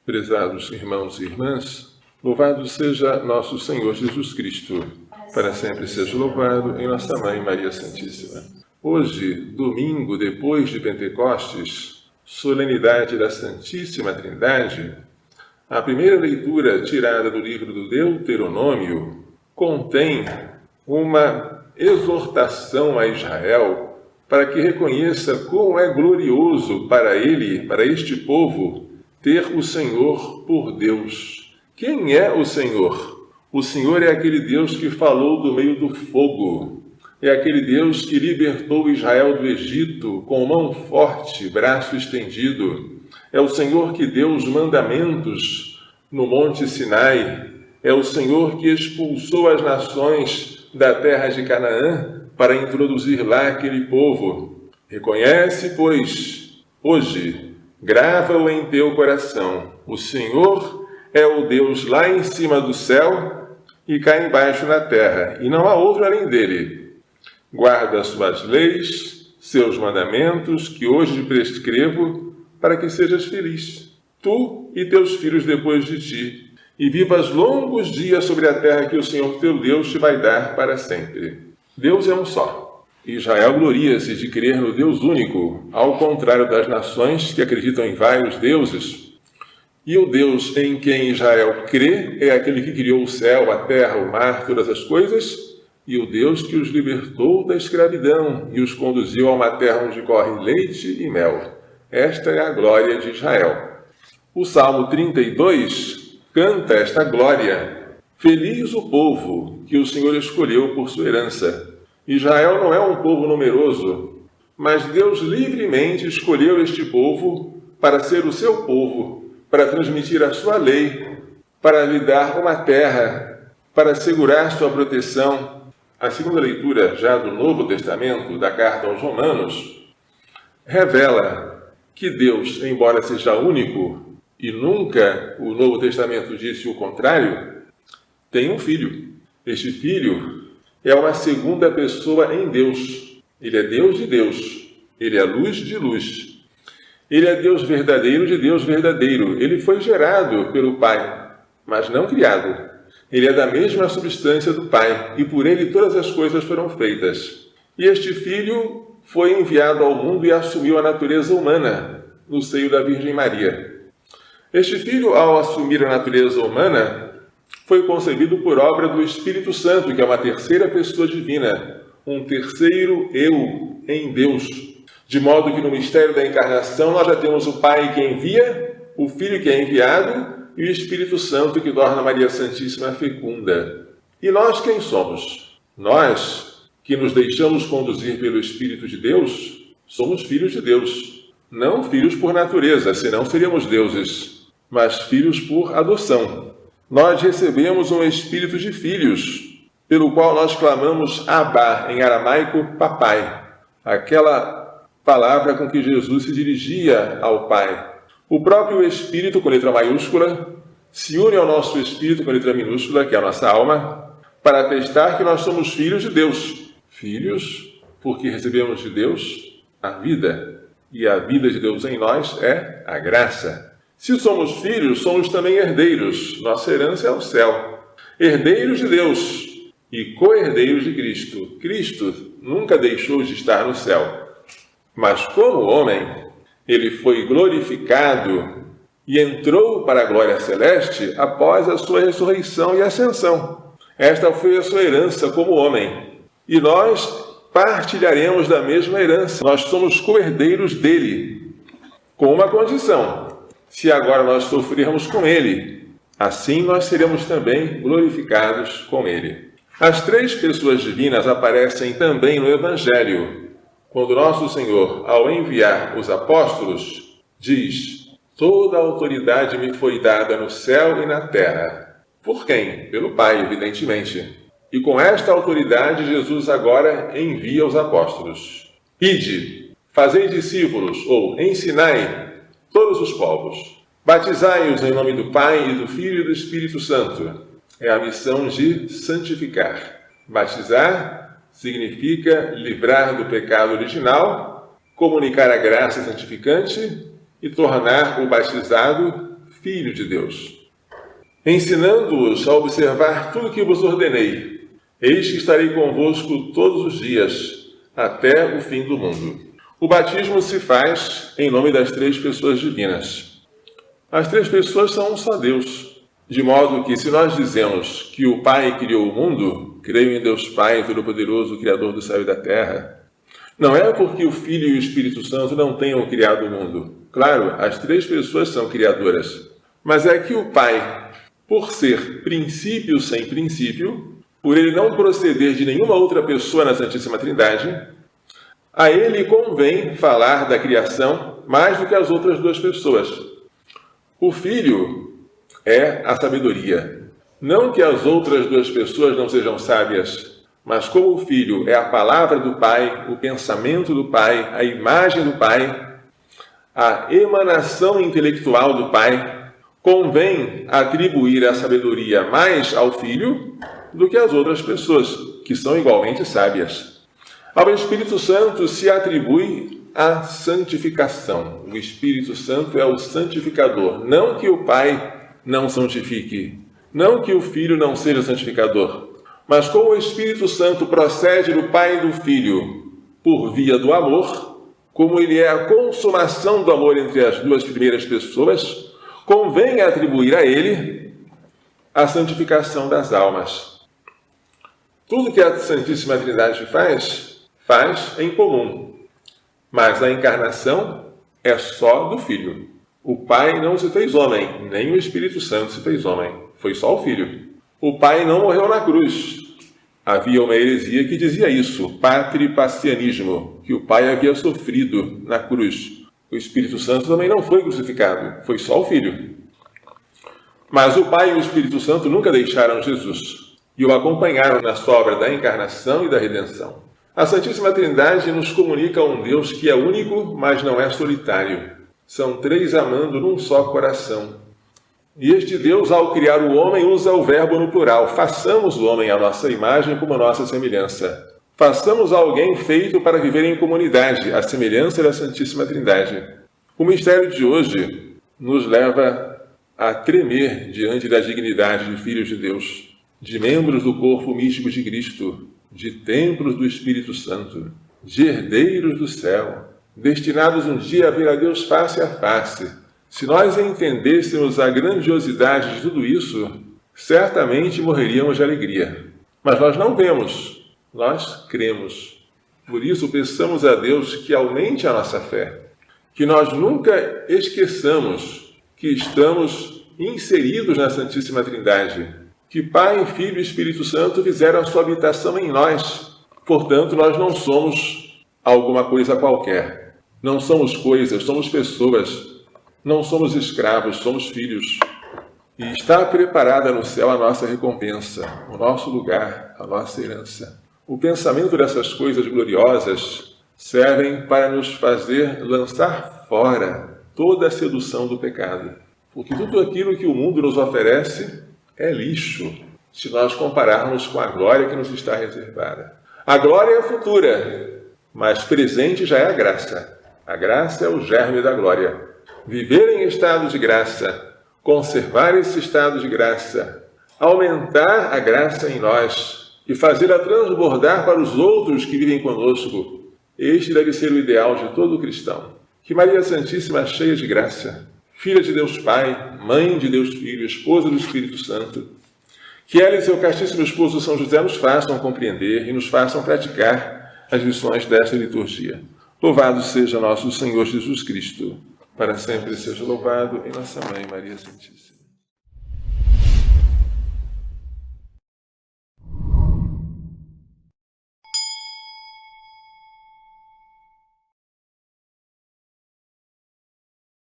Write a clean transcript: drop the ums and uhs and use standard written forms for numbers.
Prezados irmãos e irmãs, louvado seja nosso Senhor Jesus Cristo, para sempre seja louvado em nossa Mãe Maria Santíssima. Hoje, domingo depois de Pentecostes, solenidade da Santíssima Trindade, a primeira leitura tirada do livro do Deuteronômio contém uma exortação a Israel para que reconheça como é glorioso para ele, para este povo, ter o Senhor por Deus. Quem é o Senhor? O Senhor é aquele Deus que falou do meio do fogo. É aquele Deus que libertou Israel do Egito com mão forte, braço estendido. É o Senhor que deu os mandamentos no Monte Sinai. É o Senhor que expulsou as nações da terra de Canaã para introduzir lá aquele povo. Reconhece, pois, hoje, grava-o em teu coração. O Senhor é o Deus lá em cima do céu e cá embaixo na terra, e não há outro além dele. Guarda suas leis, seus mandamentos, que hoje te prescrevo, para que sejas feliz, tu e teus filhos depois de ti, e vivas longos dias sobre a terra que o Senhor teu Deus te vai dar para sempre. Deus é um só. Israel gloria-se de crer no Deus único, ao contrário das nações que acreditam em vários deuses. E o Deus em quem Israel crê é aquele que criou o céu, a terra, o mar, todas as coisas, e o Deus que os libertou da escravidão e os conduziu a uma terra onde corre leite e mel. Esta é a glória de Israel. O Salmo 32 canta esta glória. Feliz o povo que o Senhor escolheu por sua herança. Israel não é um povo numeroso, mas Deus livremente escolheu este povo para ser o seu povo, para transmitir a sua lei, para lhe dar uma terra, para assegurar sua proteção. A segunda leitura, já do Novo Testamento, da carta aos Romanos, revela que Deus, embora seja único, e nunca o Novo Testamento disse o contrário, tem um filho. Este filho é uma segunda pessoa em Deus. Ele é Deus de Deus. Ele é luz de luz. Ele é Deus verdadeiro de Deus verdadeiro. Ele foi gerado pelo Pai, mas não criado. Ele é da mesma substância do Pai, e por ele todas as coisas foram feitas. E este Filho foi enviado ao mundo e assumiu a natureza humana no seio da Virgem Maria. Este Filho, ao assumir a natureza humana, foi concebido por obra do Espírito Santo, que é uma terceira pessoa divina, um terceiro eu em Deus. De modo que no mistério da encarnação nós já temos o Pai que envia, o Filho que é enviado e o Espírito Santo que torna Maria Santíssima fecunda. E nós quem somos? Nós que nos deixamos conduzir pelo Espírito de Deus, somos filhos de Deus. Não filhos por natureza, senão seríamos deuses, mas filhos por adoção. Nós recebemos um espírito de filhos, pelo qual nós clamamos Abba, em aramaico, papai. Aquela palavra com que Jesus se dirigia ao Pai. O próprio Espírito, com letra maiúscula, se une ao nosso Espírito, com letra minúscula, que é a nossa alma, para atestar que nós somos filhos de Deus. Filhos, porque recebemos de Deus a vida, e a vida de Deus em nós é a graça. Se somos filhos, somos também herdeiros. Nossa herança é o céu. Herdeiros de Deus e co-herdeiros de Cristo. Cristo nunca deixou de estar no céu. Mas como homem, ele foi glorificado e entrou para a glória celeste após a sua ressurreição e ascensão. Esta foi a sua herança como homem. E nós partilharemos da mesma herança. Nós somos co-herdeiros dele, com uma condição. Se agora nós sofrermos com ele, assim nós seremos também glorificados com ele. As três pessoas divinas aparecem também no Evangelho, quando nosso Senhor, ao enviar os apóstolos, diz: toda a autoridade me foi dada no céu e na terra. Por quem? Pelo Pai, evidentemente. E com esta autoridade, Jesus agora envia os apóstolos. Ide, fazei discípulos, ou ensinai todos os povos. Batizai-os em nome do Pai, e do Filho e do Espírito Santo. É a missão de santificar. Batizar significa livrar do pecado original, comunicar a graça santificante e tornar o batizado Filho de Deus, ensinando-os a observar tudo o que vos ordenei. Eis que estarei convosco todos os dias, até o fim do mundo. O batismo se faz em nome das três pessoas divinas. As três pessoas são um só Deus, de modo que, se nós dizemos que o Pai criou o mundo, creio em Deus Pai, Todo-Poderoso, Criador do céu e da terra, não é porque o Filho e o Espírito Santo não tenham criado o mundo. Claro, as três pessoas são criadoras, mas é que o Pai, por ser princípio sem princípio, por ele não proceder de nenhuma outra pessoa na Santíssima Trindade, a ele convém falar da criação mais do que as outras duas pessoas. O Filho é a sabedoria. Não que as outras duas pessoas não sejam sábias, mas como o Filho é a palavra do Pai, o pensamento do Pai, a imagem do Pai, a emanação intelectual do Pai, convém atribuir a sabedoria mais ao Filho do que às outras pessoas, que são igualmente sábias. Ao Espírito Santo se atribui a santificação. O Espírito Santo é o santificador. Não que o Pai não santifique, não que o Filho não seja santificador, mas como o Espírito Santo procede do Pai e do Filho por via do amor, como ele é a consumação do amor entre as duas primeiras pessoas, convém atribuir a ele a santificação das almas. Tudo que a Santíssima Trindade faz em comum, mas a encarnação é só do Filho. O Pai não se fez homem, nem o Espírito Santo se fez homem, foi só o Filho. O Pai não morreu na cruz. Havia uma heresia que dizia isso, patripassianismo, que o Pai havia sofrido na cruz. O Espírito Santo também não foi crucificado, foi só o Filho. Mas o Pai e o Espírito Santo nunca deixaram Jesus e o acompanharam na sua obra da encarnação e da redenção. A Santíssima Trindade nos comunica um Deus que é único, mas não é solitário. São três amando num só coração. E este Deus, ao criar o homem, usa o verbo no plural. Façamos o homem à nossa imagem como nossa semelhança. Façamos alguém feito para viver em comunidade, à semelhança da Santíssima Trindade. O mistério de hoje nos leva a tremer diante da dignidade de filhos de Deus, de membros do corpo místico de Cristo, de templos do Espírito Santo, de herdeiros do céu, destinados um dia a ver a Deus face a face. Se nós entendêssemos a grandiosidade de tudo isso, certamente morreríamos de alegria. Mas nós não vemos, nós cremos. Por isso, peçamos a Deus que aumente a nossa fé, que nós nunca esqueçamos que estamos inseridos na Santíssima Trindade, que Pai, Filho e Espírito Santo fizeram a sua habitação em nós. Portanto, nós não somos alguma coisa qualquer. Não somos coisas, somos pessoas. Não somos escravos, somos filhos. E está preparada no céu a nossa recompensa, o nosso lugar, a nossa herança. O pensamento dessas coisas gloriosas servem para nos fazer lançar fora toda a sedução do pecado. Porque tudo aquilo que o mundo nos oferece é lixo, se nós compararmos com a glória que nos está reservada. A glória é futura, mas presente já é a graça. A graça é o germe da glória. Viver em estado de graça, conservar esse estado de graça, aumentar a graça em nós e fazê-la transbordar para os outros que vivem conosco. Este deve ser o ideal de todo cristão. Que Maria Santíssima, cheia de graça, filha de Deus Pai, mãe de Deus Filho, esposa do Espírito Santo, que ela e seu castíssimo esposo São José nos façam compreender e nos façam praticar as lições desta liturgia. Louvado seja nosso Senhor Jesus Cristo. Para sempre seja louvado em nossa Mãe Maria Santíssima.